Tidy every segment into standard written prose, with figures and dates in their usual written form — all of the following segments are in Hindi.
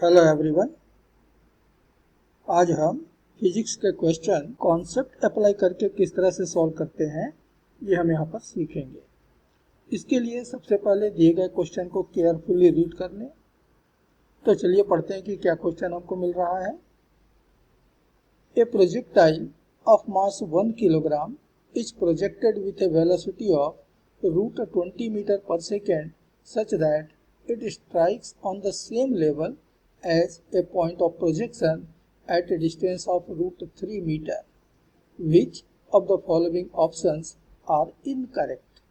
Hello everyone. आज हम फिजिक्स के क्वेश्चन कॉन्सेप्ट अप्लाई करके किस तरह से सॉल्व करते हैं ये हम यहाँ पर सीखेंगे। इसके लिए सबसे पहले दिए गए क्वेश्चन को केयरफुली रीड कर लें। तो चलिए पढ़ते हैं कि क्या क्वेश्चन हमको मिल रहा है। A projectile of mass 1 kilogram is projected with a velocity of √20 metre per second such that it strikes on the same level as a point of projection at a distance of √3 meter. Which of the following options are incorrect?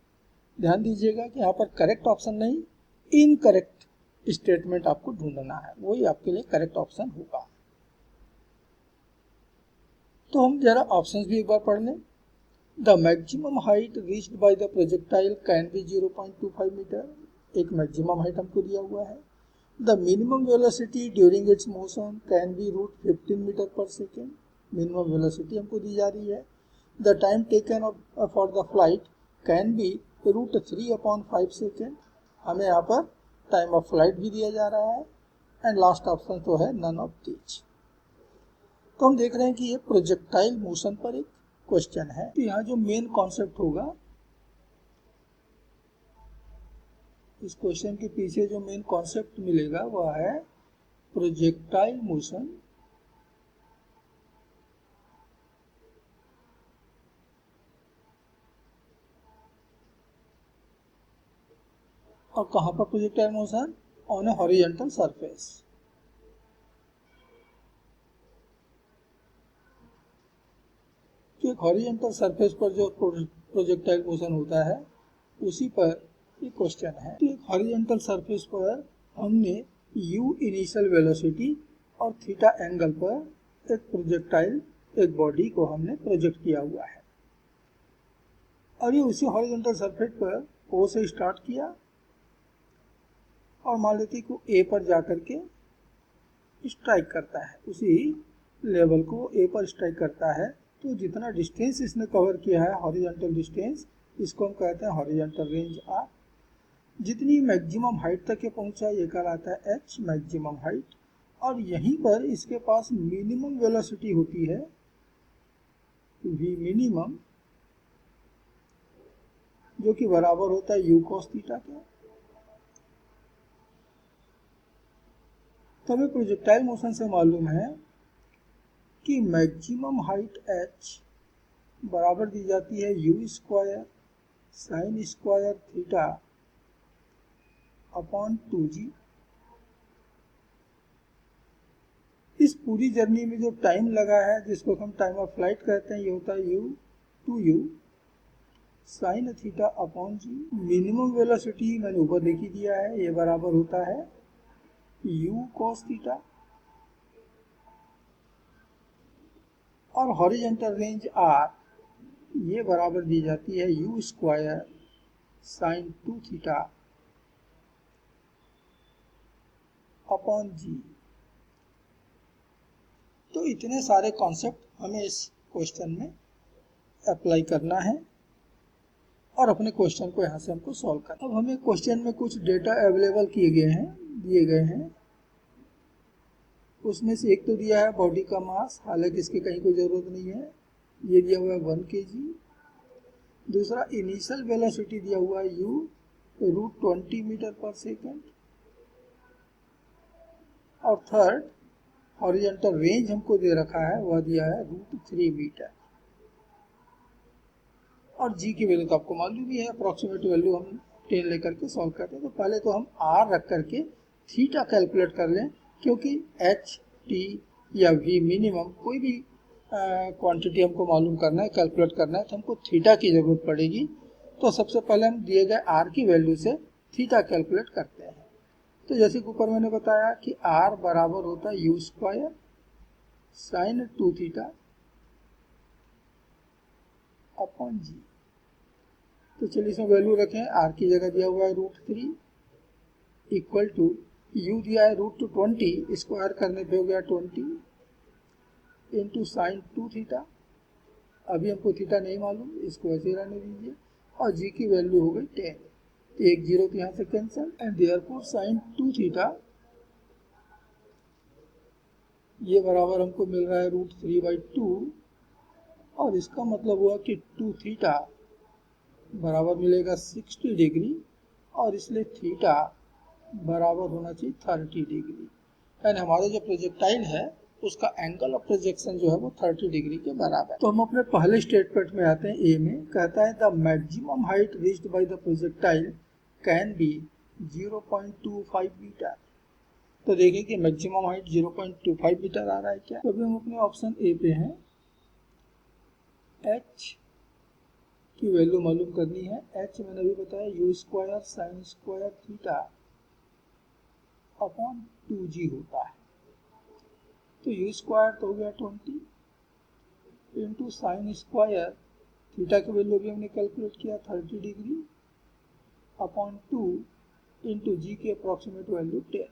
ध्यान दीजिएगा कि यहाँ पर करेक्ट ऑप्शन नहीं, इनकरेक्ट स्टेटमेंट आपको ढूंढना है, वही आपके लिए करेक्ट ऑप्शन होगा। तो हम जरा ऑप्शंस भी एक बार पढ़ लें। The maximum height reached by the projectile can be 0.25 metre, एक मैक्सिमम हाइट हमको दिया हुआ है। The minimum velocity during its motion can be √15 metre per second, minimum velocity हमको दी जा रही है। The time taken for the flight can be √3/5 second, हमें यहाँ पर टाइम ऑफ फ्लाइट भी दिया जा रहा है। एंड लास्ट ऑप्शन तो है नन ऑफ दीज। तो हम देख रहे हैं कि ये प्रोजेक्टाइल मोशन पर एक क्वेश्चन है। तो यहाँ जो मेन कॉन्सेप्ट होगा, इस क्वेश्चन के पीछे जो मेन कॉन्सेप्ट मिलेगा वह है प्रोजेक्टाइल मोशन और कहां पर projectile motion, on A horizontal surface. तो एक हॉरिजॉन्टल सरफेस पर जो प्रोजेक्टाइल मोशन होता है उसी पर ये क्वेश्चन है। तो एक हॉरिजॉन्टल सरफेस पर हमने u इनिशियल वेलोसिटी और थीटा एंगल पर एक प्रोजेक्टाइल, एक बॉडी को हमने प्रोजेक्ट किया हुआ है और ये उसी हॉरिजॉन्टल सरफेस पर O से स्टार्ट किया और मान लेते को A पर जाकर के स्ट्राइक करता है, उसी लेवल को A पर स्ट्राइक करता है। तो जितना डिस्टेंस इसने कवर किया है हॉरिजॉन्टल डिस्टेंस, इसको हम कहते हैं हॉरिजॉन्टल रेंज R। जितनी मैक्सिमम हाइट तक ये पहुंचा ये कहलाता है H मैक्सिमम हाइट। और यहीं पर इसके पास मिनिमम वेलोसिटी होती है V मिनिमम, जो कि बराबर होता है u cos थीटा के। तो हमें प्रोजेक्टाइल मोशन से मालूम है कि मैक्सिमम हाइट h बराबर दी जाती है u² sin square theta upon 2g। इस पूरी जर्नी में जो टाइम लगा है, जिसको हम टाइम ऑफ फ्लाइट कहते हैं, ये होता है u sin theta upon g। Minimum velocity मैंने ऊपर लिख ही दिया है, ये बराबर होता है u cos थीटा। और हॉरिजॉन्टल रेंज R ये बराबर दी जाती है u² sin 2 theta upon g। तो इतने सारे कॉन्सेप्ट हमें इस क्वेश्चन में अप्लाई करना है और अपने क्वेश्चन को यहाँ से हमको सॉल्व करना। अब हमें क्वेश्चन में कुछ डेटा अवेलेबल किए गए हैं, दिए गए हैं। उसमें से एक तो दिया है बॉडी का मास, हालांकि इसकी कहीं कोई ज़रूरत नहीं है, ये दिया हुआ है 1 kg। दूसरा इनिशियल वेलोसिटी दिया हुआ है u √20 मीटर पर सेकेंड। और थर्ड हॉरिजॉन्टल रेंज हमको दे रखा है, वह दिया है √3 मीटर। और g की वैल्यू तो आपको मालूम ही है, अप्रॉक्सीमेट वैल्यू हम 10 लेकर के सॉल्व करते हैं। तो पहले तो हम r रख करके थीटा कैलकुलेट कर लें, क्योंकि h, t या v मिनिमम कोई भी क्वांटिटी हमको मालूम करना है, कैलकुलेट करना है, तो हमको थीटा की ज़रूरत पड़ेगी। तो सबसे पहले हम दिए गए r की वैल्यू से थीटा कैलकुलेट करते हैं। तो जैसे कि ऊपर मैंने बताया कि r बराबर होता है u² sin 2 theta upon g। तो चलिए इसमें वैल्यू रखें, r की जगह दिया हुआ है √3 इक्वल टू u दिया है √20, स्क्वायर करने पे हो गया 20 इंटू साइन 2 थीटा। अभी हमको थीटा नहीं मालूम, इसको ऐसे रहने दीजिए। और g की वैल्यू हो गई 10, एक जीरो तो यहाँ से cancel, and therefore sign 2 theta ये बराबर हमको मिल रहा है √3/2 और इसका मतलब हुआ कि 2 थीटा बराबर मिलेगा 60 डिग्री और इसलिए थीटा बराबर होना चाहिए 30 डिग्री। यानी हमारा जो प्रोजेक्टाइल है उसका एंगल ऑफ प्रोजेक्शन जो है वो 30 डिग्री के बराबर है। तो हम अपने पहले स्टेटमेंट में आते हैं। ए में कहता है the maximum height reached by the projectile can be 0.25 metre. तो देखिए कि मैक्सिमम हाइट 0.25 मीटर आ रहा है क्या। तो अभी हम अपने ऑप्शन ए पे हैं। एच की वैल्यू मालूम करनी है। एच मैंने अभी बताया u² sin² theta upon 2g होता है। तो u² तो हो गया 20 इंटू sin² थीटा की वैल्यू भी हमने कैलकुलेट किया 30 डिग्री अपॉन 2 इंटू जी की अप्रॉक्सीमेट वैल्यू 10।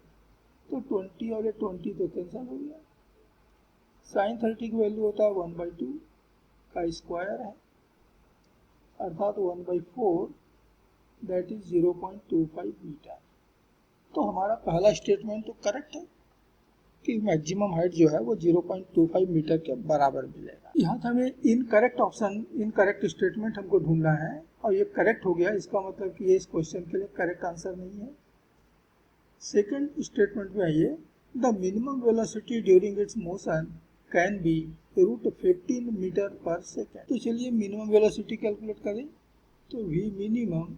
तो 20 और 20 तो कैंसिल हो गया। sin 30 की वैल्यू होता है 1/2 का स्क्वायर है अर्थात 1/4 दैट इज 0.25 मीटर। तो हमारा पहला स्टेटमेंट तो करेक्ट है कि मैक्सिमम हाइट जो है वो 0.25 मीटर के बराबर मिलेगा। यहाँ से हमें इनकरेक्ट स्टेटमेंट हमको ढूंढना है और ये करेक्ट हो गया। इसका मतलब कि ये इस क्वेश्चन के लिए करेक्ट आंसर नहीं है। सेकंड स्टेटमेंट में आइए the minimum velocity during its motion can be √15 metre per second. तो चलिए मिनिमम वेलोसिटी कैलकुलेट करें। तो वी मिनिमम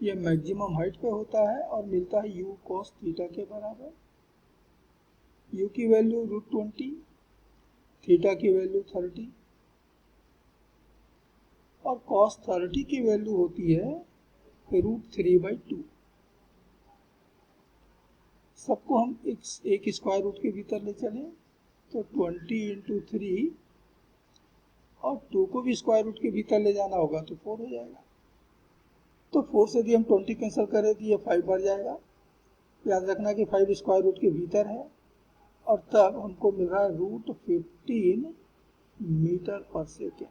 ये मैक्सिमम हाइट पे होता है और मिलता है u cos थीटा के बराबर। u की वैल्यू √20, थीटा की वैल्यू 30 और cos 30 की वैल्यू होती है √3/2। सबको हम एक स्क्वायर रूट के भीतर ले चले तो 20 इंटू 3 और 2 को भी स्क्वायर रूट के भीतर ले जाना होगा तो 4 हो जाएगा। तो 4 से यदि हम 20 कैंसिल करें तो ये 5 बढ़ जाएगा। याद रखना कि 5 स्क्वायर रूट के भीतर है और तब हमको मिल रहा है √15 मीटर पर सेकेंड।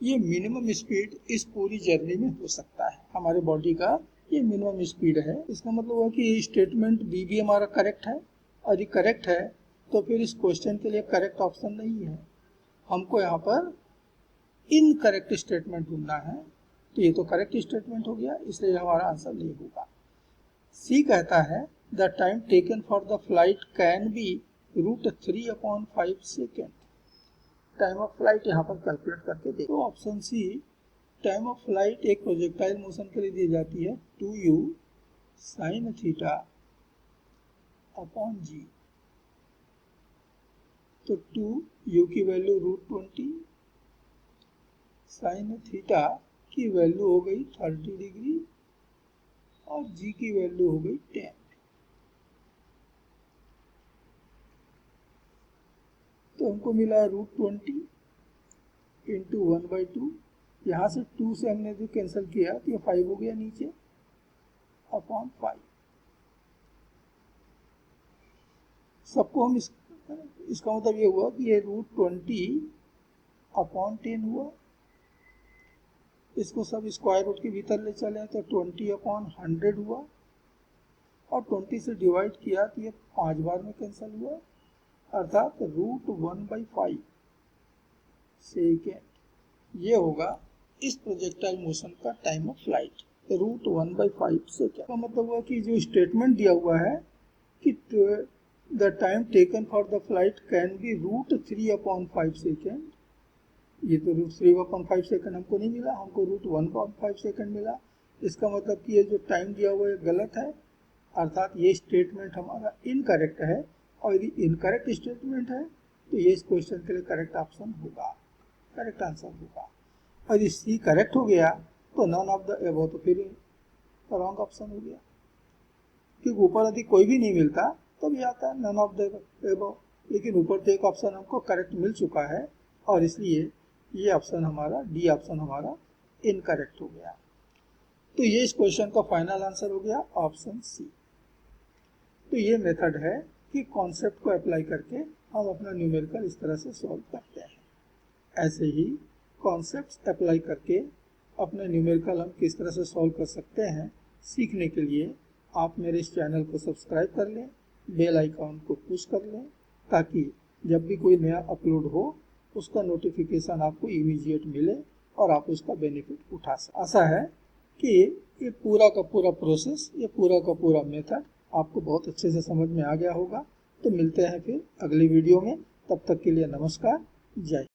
ये मिनिमम स्पीड इस पूरी जर्नी में हो सकता है। हमारे बॉडी का ये मिनिमम स्पीड है। इसका मतलब हुआ कि ये स्टेटमेंट बी भी हमारा करेक्ट है और ये करेक्ट है तो फिर इस क्वेश्चन के लिए करेक्ट ऑप्शन नहीं है। हमको यहाँ पर इनकरेक्ट स्टेटमेंट ढूंढना है। तो ये तो करेक्ट स्टेटमेंट हो गया इसलिए हमारा आंसर नहीं होगा। सी कहता है the time taken for the flight can be √3/5 second. Time of flight यहाँ पर कैलकुलेट करके देखो। Option C time of flight एक प्रोजेक्टाइल मोशन के लिए दी जाती है 2u sin theta upon g। तो 2u की वैल्यू √20, sin थीटा की वैल्यू हो गई 30 डिग्री और g की वैल्यू हो गई 10। तो हमको मिला √20 इंटू 1/2। यहाँ से 2 से हमने जो कैंसिल किया तो ये 5 हो गया नीचे अपॉन 5। सबको हम इसका मतलब ये हुआ कि ये √20 अपॉन 10 हुआ। इसको सब स्क्वायर रूट के भीतर ले चले तो 20 अपॉन 100 हुआ और 20 से डिवाइड किया तो ये 5 बार में कैंसिल हुआ अर्थात √1/5 सेकेंड। ये होगा इस प्रोजेक्टाइल मोशन का टाइम ऑफ फ्लाइट √1/5 सेकेंड। का मतलब हुआ कि जो स्टेटमेंट दिया हुआ है कि the time taken for the flight can be √3/5 second. ये तो √3/5 सेकेंड हमको नहीं मिला, हमको √1/5 सेकेंड मिला। इसका मतलब कि ये जो टाइम दिया हुआ है गलत है अर्थात ये स्टेटमेंट हमारा इनकरेक्ट है और यदि इनकरेक्ट स्टेटमेंट है तो ये इस क्वेश्चन के लिए करेक्ट ऑप्शन होगा, करेक्ट आंसर होगा। और यदि सी करेक्ट हो गया तो नन ऑफ द एबव तो फिर रॉन्ग ऑप्शन हो गया क्योंकि ऊपर यदि कोई भी नहीं मिलता तो भी आता है नन ऑफ द एबव। लेकिन ऊपर तो एक ऑप्शन हमको करेक्ट मिल चुका है और इसलिए ये ऑप्शन हमारा डी ऑप्शन हमारा इनकरेक्ट हो गया। तो ये इस क्वेश्चन का फाइनल आंसर हो गया ऑप्शन सी। तो ये मेथड है कि कॉन्सेप्ट को अप्लाई करके हम अपना न्यूमेरिकल इस तरह से सॉल्व करते हैं। ऐसे ही कॉन्सेप्ट्स अप्लाई करके अपने न्यूमेरिकल हम किस तरह से सॉल्व कर सकते हैं सीखने के लिए आप मेरे इस चैनल को सब्सक्राइब कर लें, बेल आइकॉन को पुश कर लें ताकि जब भी कोई नया अपलोड हो उसका नोटिफिकेशन आपको इमीडिएट मिले और आप उसका बेनिफिट उठा सकें। आशा है कि ये पूरा का पूरा प्रोसेस, ये पूरा का पूरा मेथड आपको बहुत अच्छे से समझ में आ गया होगा। तो मिलते हैं फिर अगली वीडियो में, तब तक के लिए नमस्कार, जय।